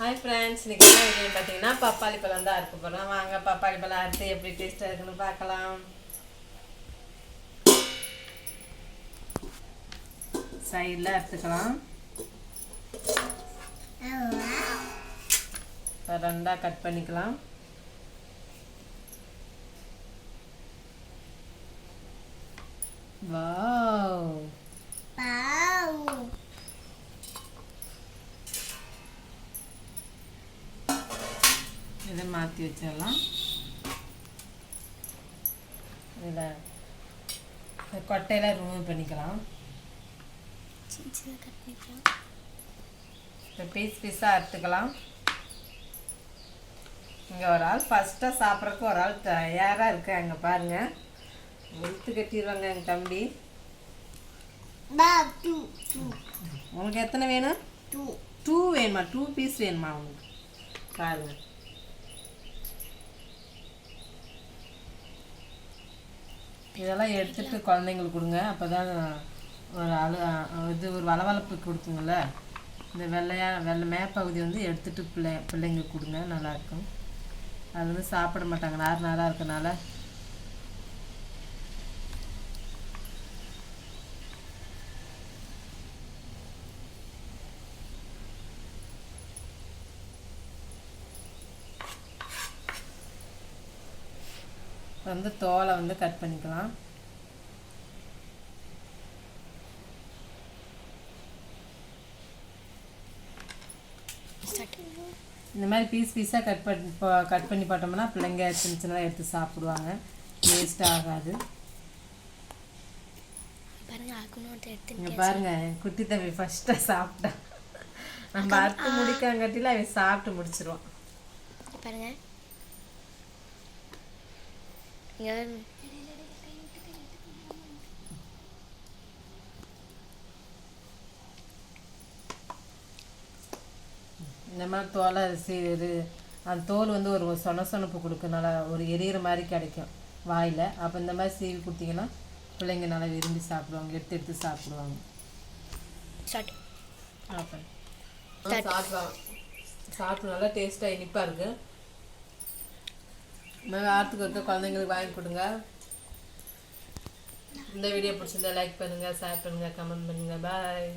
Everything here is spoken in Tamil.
ஹாய் ஃப்ரெண்ட்ஸ், இன்றைக்கி என்ன வீடியோன்னு பார்த்தீங்கன்னா பப்பாளி பழம் தான் அறுக்க போகிறோம். வாங்க பப்பாளி பழம் அறுத்து எப்படி டேஸ்ட்டாக இருக்குன்னு பார்க்கலாம். சைடில் அறுத்துக்கலாம். ரெண்டாக கட் பண்ணிக்கலாம். வாவ், இதை மாற்றி வச்சிடலாம். இதில் கொட்டையெல்லாம் ரிமூவ் பண்ணிக்கலாம். இப்போ பீஸாக அறுத்துக்கலாம். இங்கே ஒரு ஆள் ஃபஸ்ட்டாக சாப்பிட்றதுக்கு ஒரு ஆள் தயாராக இருக்காங்க பாருங்கள். இழுத்து கட்டிடுவாங்க எங்கள் தம்பி. உங்களுக்கு எத்தனை வேணும்? 2 வேணுமா? 2 பீஸ் வேணுமா உங்களுக்கு? பாருங்கள். இதெல்லாம் எடுத்துகிட்டு குழந்தைங்களுக்கு கொடுங்க. அப்போ தான் ஒரு வளவளப்பு கொடுக்குங்கள. இந்த வெள்ளை மேப்பகுதி வந்து எடுத்துகிட்டு பிள்ளைங்களுக்கு கொடுங்க, நல்லாயிருக்கும். அது வந்து சாப்பிட மாட்டாங்க, நாராக இருக்கனால. வந்து தோலை வந்து கட் பண்ணிக்கலாம். இந்த மாதிரி பீஸாக கட் பண்ணி போட்டோம்னா பிள்ளைங்க சின்ன சின்னதாக எடுத்து சாப்பிடுவாங்க, வேஸ்ட் ஆகாது. இங்கே பாருங்க, குட்டி தம்பி ஃபஸ்ட்டாக சாப்பிட்டா. நம்ம அறுத்து முடிக்காங்காட்டில அவன் சாப்பிட்டு முடிச்சிருவான். பாருங்க, இந்த மாதிரி தோலை அந்த தோல் வந்து ஒரு சொனப்பு கொடுக்கறனால ஒரு எரியிற மாதிரி கிடைக்கும் வாயில். அப்போ இந்த மாதிரி சீவி கொடுத்தீங்கன்னா பிள்ளைங்க நல்லா விரும்பி சாப்பிடுவாங்க, எடுத்து சாப்பிடுவாங்க. சாப்பிட்டு நல்லா டேஸ்ட்டாக இனிப்பாக இருக்குது. வாரத்துக்கு ஒருக்க குழந்தைங்களுக்கு வாங்கி கொடுங்க. இந்த வீடியோ பிடிச்சிருந்தா லைக் பண்ணுங்கள், ஷேர் பண்ணுங்கள், கமெண்ட் பண்ணுங்கள். பாய்.